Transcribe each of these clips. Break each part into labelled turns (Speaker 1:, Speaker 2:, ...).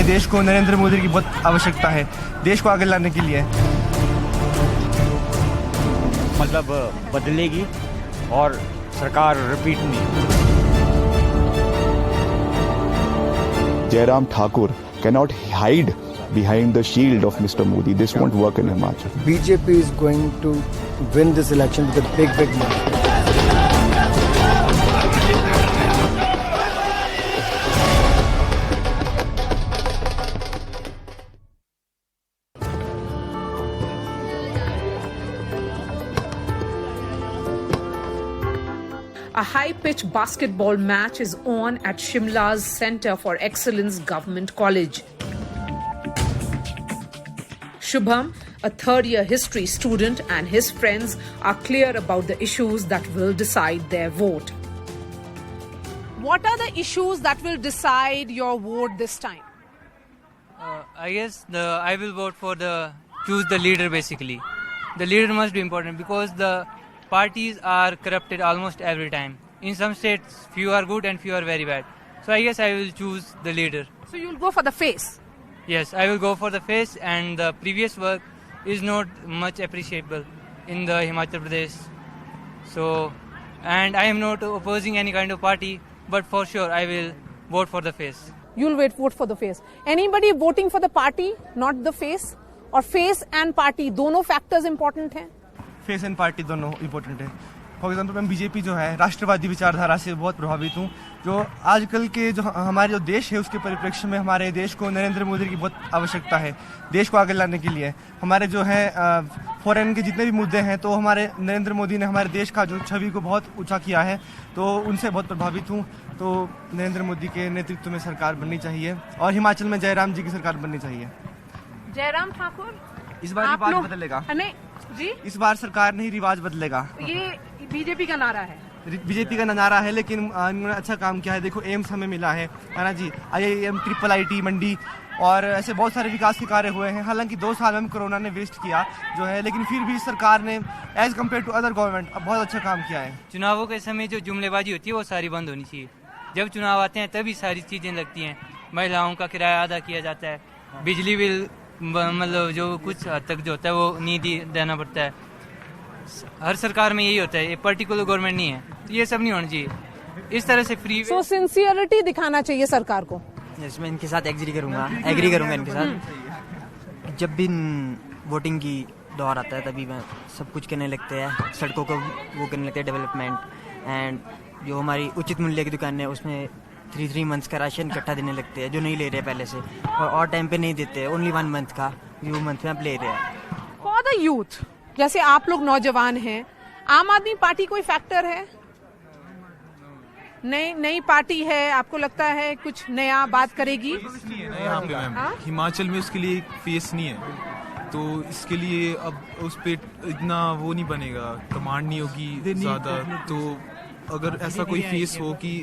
Speaker 1: हमारे देश को नरेंद्र मोदी की बहुत आवश्यकता है देश को आगे लाने के लिए।
Speaker 2: मतलब बदलेगी और सरकार रिपीट नहीं।
Speaker 3: Jairam Thakur cannot hide behind the shield of Mr. Modi. This won't work in Himachal.
Speaker 4: BJP is going to win this election with a big margin.
Speaker 5: A high-pitched basketball match is on at Shimla's Centre for Excellence Government College. Shubham, a third-year history student, and his friends are clear about the issues that will decide their vote. What are the issues that will decide your vote this time?
Speaker 6: I guess I will vote for choose the leader basically. The leader must be important because the parties are corrupted almost every time. In some states, few are good and few are very bad. So I guess I will choose the leader.
Speaker 5: So you'll go for the face?
Speaker 6: Yes, I will go for the face, and the previous work is not much appreciable in the Himachal Pradesh. So, and I am not opposing any kind of party, but for sure I will vote for the face.
Speaker 5: You'll vote for the face. Anybody voting for the party, not the face? Or face and party, दोनों factors important हैं?
Speaker 1: Face and party दोनों important है। For example मैं BJP जो है राष्ट्रवादी विचारधारा से बहुत प्रभावित हूँ। जो आजकल के जो हमारे जो देश है उसके परिप्रेक्ष्य में हमारे देश को नरेंद्र मोदी की बहुत आवश्यकता है देश को आगे लाने के लिए। हमारे जो है फॉरेन के जितने भी मुद्दे हैं तो हमारे नरेंद्र मोदी ने हमारे देश का जो छवि को बहुत ऊंचा किया है, तो उनसे बहुत प्रभावित हूँ। तो नरेंद्र मोदी के नेतृत्व में सरकार बननी चाहिए और हिमाचल में जयराम जी की सरकार बननी चाहिए।
Speaker 5: जयराम ठाकुर,
Speaker 1: इस बार रिवाज बदलेगा।
Speaker 5: नहीं जी,
Speaker 1: इस बार सरकार नहीं रिवाज बदलेगा।
Speaker 5: ये बीजेपी का नारा है।
Speaker 1: बीजेपी का नारा है, लेकिन इन्होंने अच्छा काम किया है। देखो एम्स हमें मिला है ना जी, IIM, IIIT मंडी और ऐसे बहुत सारे विकास के कार्य हुए हैं। हालांकि 2 साल में कोरोना ने वेस्ट किया जो है, लेकिन फिर भी सरकार ने as compare to other government बहुत अच्छा काम किया है।
Speaker 6: चुनावों के समय जो जुमलेबाजी होती है वो सारी बंद होनी चाहिए। जब चुनाव आते हैं तभी सारी चीजें लगती हैं। महिलाओं का किराया अदा किया जाता है, बिजली बिल मतलब जो कुछ हद तक जो होता है वो नहीं देना पड़ता है। हर सरकार में यही होता है, ये पर्टिकुलर गवर्नमेंट नहीं है, तो ये सब नहीं होना चाहिए। इस तरह से फ्री
Speaker 5: सिंसियरिटी दिखाना चाहिए सरकार को।
Speaker 7: मैं इनके साथ एग्री करूंगा इनके साथ। जब भी वोटिंग की दौर आता है तभी मैं सब कुछ करने लगते हैं, सड़कों को वो करने लगते हैं डेवलपमेंट, एंड जो हमारी उचित मूल्य की दुकान है उसमें 3 मंथ्स का राशन इकट्ठा देने लगते हैं जो नहीं ले रहे पहले से, और टाइम पे नहीं देते, ओनली 1 मंथ का जो मंथ में आप ले रहे हैं।
Speaker 5: फॉर द यूथ, जैसे आप लोग नौजवान हैं, आम आदमी पार्टी कोई फैक्टर है? नई पार्टी है, आपको लगता है कुछ नया बात करेगी?
Speaker 8: यहाँ पे मैम हिमाचल में उसके लिए फेस नहीं है, तो इसके लिए अब उस पे इतना वो नहीं बनेगा, कमांड नहीं होगी ज्यादा। तो अगर ऐसा कोई फेस हो कि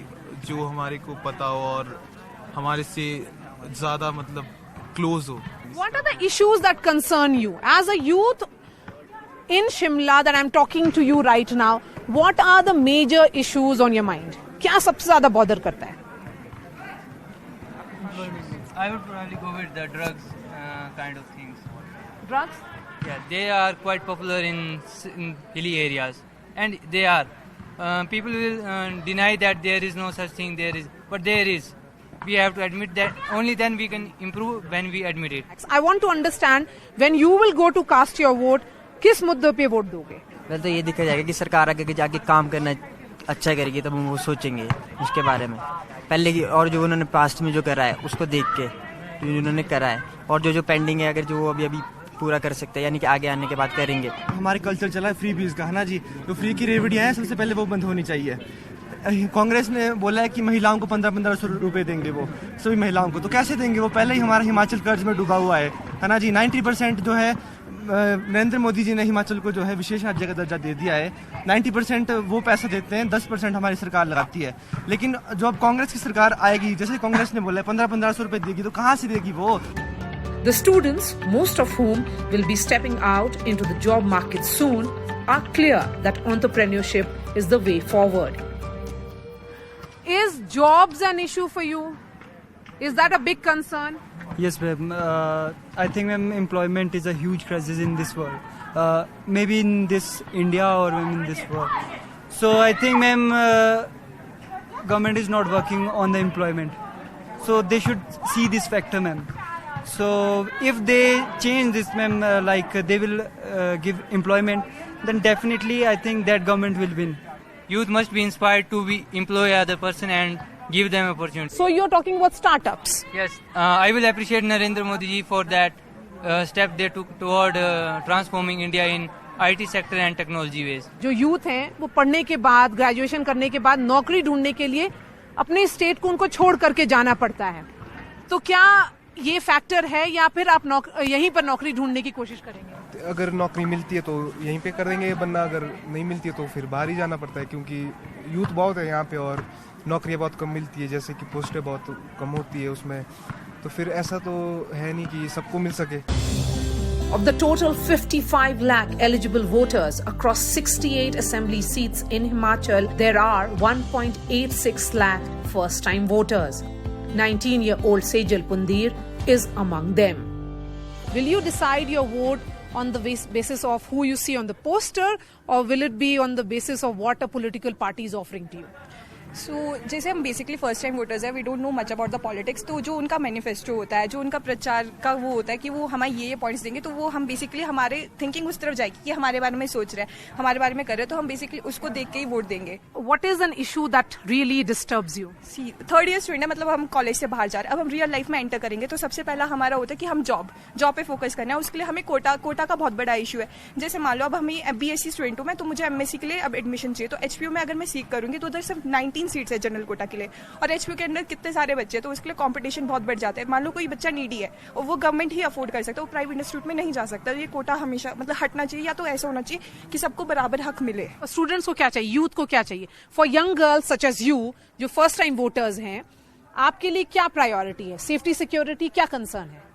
Speaker 8: जो हमारे को पता हो और हमारे से ज्यादा मतलब क्लोज हो।
Speaker 5: What are the issues that concern you as a youth in Shimla that I'm talking to you right now? What are the major issues on your mind? क्या सबसे ज्यादा बॉदर करता है?
Speaker 6: I would probably go with the drugs kind of things.
Speaker 5: Drugs?
Speaker 6: Yeah, they are quite popular in hilly areas, and they are. People will deny that there is no such thing. But there is. We have to admit that. Only then we can improve when we admit it.
Speaker 5: I want to understand when you will go to cast your vote, किस मुद्दे पे vote दोगे?
Speaker 7: पहले तो ये देखा जाएगा कि सरकार आगे जाके काम करना अच्छा करेगी, तब हम वो सोचेंगे उसके बारे में। पहले की और जो उन्होंने पास्ट में जो करा है उसको देख के जो उन्होंने करा है, और जो जो है अगर जो अभी पूरा कर सकते हैं, यानी कि आगे आने के बाद करेंगे।
Speaker 1: हमारे कल्चर चला है फ्री बीज का, है ना जी, तो फ्री की रेवड़ियाँ हैं सबसे पहले वो बंद होनी चाहिए। कांग्रेस ने बोला है कि महिलाओं को 1500 रुपए देंगे वो सभी महिलाओं को, तो कैसे देंगे? वो पहले ही हमारा हिमाचल कर्ज में डूबा हुआ है ना जी। 90% जो है नरेंद्र मोदी जी ने हिमाचल को जो है विशेष राज्य का दर्जा दे दिया है। 90% वो पैसा देते हैं, 10% हमारी सरकार लगाती है। लेकिन जो अब कांग्रेस की सरकार आएगी, जैसे कांग्रेस ने बोला है 1500 रुपए देगी, तो कहाँ से देगी वो?
Speaker 5: The students, most of whom will be stepping out into the job market soon, are clear that entrepreneurship is the way forward. Is jobs an issue for you? Is that a big concern?
Speaker 9: Yes, ma'am. I think, ma'am, employment is a huge crisis in this world. Maybe in this India or maybe in this world. So I think, ma'am, government is not working on the employment. So they should see this factor, ma'am. So if they change this, ma'am, they will give employment, then definitely I think that government will win.
Speaker 6: Youth must be inspired to employ other person and give them opportunity.
Speaker 5: So you're talking about startups.
Speaker 6: Yes, I will appreciate Narendra Modi ji for that step they took toward transforming India in IT sector and technology ways.
Speaker 5: जो youth हैं वो पढ़ने के बाद, graduation करने के बाद नौकरी ढूंढने के लिए अपने स्टेट को उनको छोड़ करके जाना पड़ता है. तो क्या ये फैक्टर है या फिर आप यहीं पर नौकरी ढूंढने की कोशिश करेंगे?
Speaker 1: अगर नौकरी मिलती है तो यहीं पे कर देंगे, वरना अगर नहीं मिलती है तो फिर बाहर ही जाना पड़ता है, क्योंकि यूथ बहुत है यहाँ पे और नौकरियाँ बहुत कम मिलती है, जैसे कि पोस्टें बहुत कम होती है उसमें. तो फिर ऐसा तो है नहीं कि सबको मिल सके.
Speaker 5: Of the total 55 lakh eligible voters across 68 assembly seats in Himachal, there are 1.86 lakh first-time voters. 19-year-old Sejal Pundir is among them. Will you decide your vote on the basis of who you see on the poster, or will it be on the basis of what a political party is offering to you?
Speaker 10: जैसे हम basically first time voters है, we don't know much about the politics. तो जो उनका manifesto होता है, जो उनका प्रचार का वो होता है कि वो हमें ये पॉइंट्स देंगे, तो वो हम बेसिकली हमारे थिंकिंग उस तरफ जाएगी कि हमारे बारे में सोच रहे हैं, हमारे बारे में कर रहे हैं, तो हम बेसिकली उसको देख के ही वोट देंगे.
Speaker 5: What is an issue that really disturbs you?
Speaker 10: Third year student है, मतलब हम कॉलेज से बाहर जा रहे हैं, अब हम रियल लाइफ में एंटर करेंगे, तो सबसे पहला हमारा होता है कि हम जॉब पे फोकस करना है. उसके लिए हमें कोटा का बहुत बड़ा इशू है. जैसे मान लो अब हम BSc स्टूडेंट हूँ मैं, तो मुझे MSc के लिए अब एडमिशन चाहिए. तो HPU में अगर मैं सीख करूंगी तो उधर सिर्फ 19 सीट्स है जनरल कोटा के लिए, और HPU के अंदर कितने सारे बच्चे हैं, तो उसके लिए कंपटीशन बहुत बढ़ जाता है. मान लो कोई बच्चा नीडी है और वो गवर्नमेंट ही अफोर्ड कर सकता है, वो प्राइवेट इंस्टीट्यूट में नहीं जा सकता. ये कोटा हमेशा मतलब हटना चाहिए, या तो ऐसा होना चाहिए कि सबको बराबर हक मिले.
Speaker 5: स्टूडेंट्स को क्या चाहिए, यूथ को क्या चाहिए? For young girls such as you जो फर्स्ट टाइम वोटर्स हैं, आपके लिए क्या प्रायोरिटी है? सेफ्टी सिक्योरिटी क्या कंसर्न है?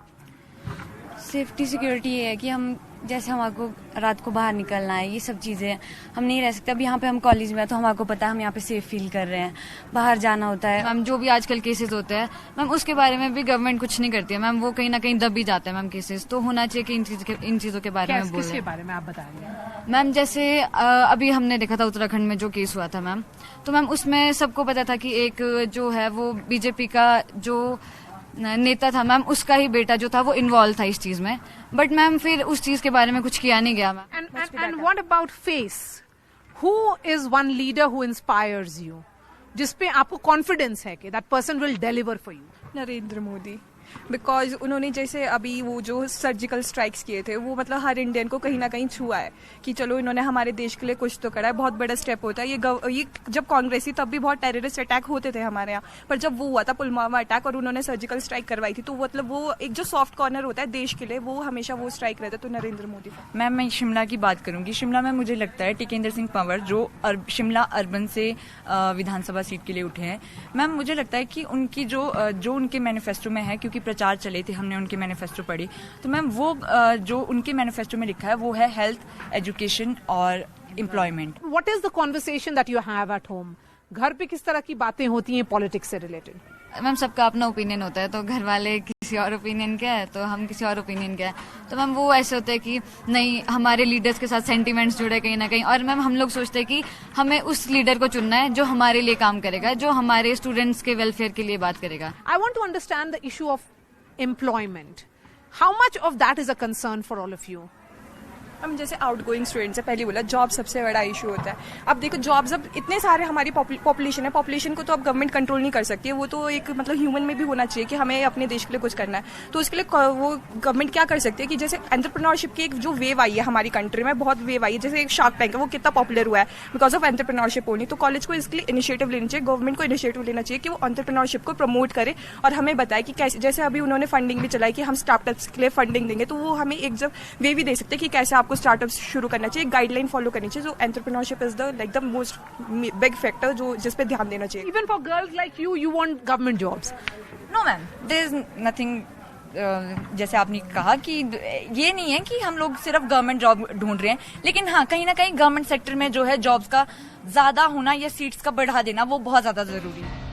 Speaker 11: सेफ्टी सिक्योरिटी ये है कि हम जैसे हमारे रात को बाहर निकलना है, ये सब चीज़ें हम नहीं रह सकते. अब यहाँ पे हम कॉलेज में हैं तो हमारे को पता है हम यहाँ पे सेफ फील कर रहे हैं. बाहर जाना होता है मैम, जो भी आजकल केसेस होते हैं मैम, उसके बारे में भी गवर्नमेंट कुछ नहीं करती है मैम. वो कहीं ना कहीं दब भी जाते हैं मैम केसेस. तो होना चाहिए कि इन चीज़ों के बारे में बोलें.
Speaker 5: किसके बारे में आप बताएंगे?
Speaker 11: मैम जैसे अभी हमने देखा था उत्तराखंड में जो केस हुआ था मैम, तो मैम उसमें सबको पता था कि एक जो है वो BJP का जो नेता था मैम, उसका ही बेटा जो था वो इन्वॉल्व था इस चीज में. बट मैम फिर उस चीज के बारे में कुछ किया नहीं गया ma'am.
Speaker 5: And what about face? Who is one leader who inspires you, जिसपे आपको कॉन्फिडेंस है कि that person will deliver for you?
Speaker 10: Narendra Modi. Because उन्होंने जैसे अभी वो जो सर्जिकल स्ट्राइक्स किए थे, वो मतलब हर इंडियन को कहीं ना कहीं छुआ है कि चलो इन्होंने हमारे देश के लिए कुछ तो करा है. बहुत बड़ा स्टेप होता है ये जब कांग्रेस थी तब भी बहुत टेररिस्ट अटैक होते थे हमारे यहाँ, पर जब वो हुआ था पुलवामा अटैक और उन्होंने सर्जिकल स्ट्राइक करवाई थी, तो मतलब वो एक जो सॉफ्ट कॉर्नर होता है देश के लिए, वो हमेशा वो स्ट्राइक रहता है. तो नरेंद्र मोदी.
Speaker 12: मैम मैं शिमला की बात करूंगी. शिमला में मुझे लगता है टिकेंद्र सिंह पंवर जो शिमला अर्बन से विधानसभा सीट के लिए उठे हैं मैम, मुझे लगता है कि उनकी जो उनके मैनिफेस्टो में है, क्योंकि प्रचार चले थे, हमने उनकी मैनिफेस्टो पढ़ी, तो मैम वो जो उनके मैनिफेस्टो में लिखा है वो है हेल्थ, एजुकेशन और employment.
Speaker 5: What is the conversation that you have at home? घर पे किस तरह की बातें होती हैं पॉलिटिक्स से रिलेटेड?
Speaker 11: मैम सबका अपना ओपिनियन होता है, तो घर वाले किसी और ओपिनियन का है तो हम किसी और ओपिनियन का है. तो मैम वो ऐसे होता है कि नहीं, हमारे लीडर्स के साथ सेंटिमेंट्स जुड़े कहीं ना कहीं, और मैम हम लोग सोचते हैं कि हमें उस लीडर को चुनना है जो हमारे लिए काम करेगा, जो हमारे स्टूडेंट्स के वेलफेयर के लिए बात करेगा.
Speaker 5: I want to understand the issue of employment. How much of that is a concern for all of you?
Speaker 10: हम जैसे आउटगोइंग स्टूडेंट्स है, पहले बोला जॉब सबसे बड़ा इशू होता है. अब देखो जॉब्स, अब इतने सारे हमारी पॉपुलेशन है, पॉपुलेशन को तो अब गवर्नमेंट कंट्रोल नहीं कर सकती है. वो तो एक मतलब ह्यूमन में भी होना चाहिए कि हमें अपने देश के लिए कुछ करना है. तो उसके लिए वो गवर्नमेंट क्या कर सकती है कि जैसे एंटरप्रेन्योरशिप की एक जो वेव आई है हमारी कंट्री में, बहुत वेव आई है. जैसे एक शार्क टैंक है, वो कितना पॉपुलर हुआ है बिकॉज ऑफ एंटरप्रेन्योरशिप ओनली. तो कॉलेज को इसके लिए इनिशिएटिव लेना चाहिए, गवर्नमेंट को इनिशिएटिव लेना चाहिए कि वो एंटरप्रेन्योरशिप को प्रमोट करे और हमें बताए कि कैसे, जैसे अभी उन्होंने फंडिंग भी चलाई कि हम स्टार्टअप्स के लिए फंडिंग देंगे, तो वो हमें एक जब वे भी दे सकते हैं कि कैसे आपको स्टार्टअप्स शुरू करना चाहिए, गाइडलाइन फॉलो करनी चाहिए. जो entrepreneurship is the most big factor जो जिस पे ध्यान देना चाहिए.
Speaker 5: Even for girls like you want government jobs?
Speaker 12: No ma'am, there is nothing. जैसे आपने कहा कि ये नहीं है कि हम लोग सिर्फ गवर्नमेंट जॉब ढूंढ रहे हैं, लेकिन हाँ कहीं ना कहीं गवर्नमेंट सेक्टर में जो है जॉब्स का ज्यादा होना या सीट्स का बढ़ा देना वो बहुत ज्यादा जरूरी है.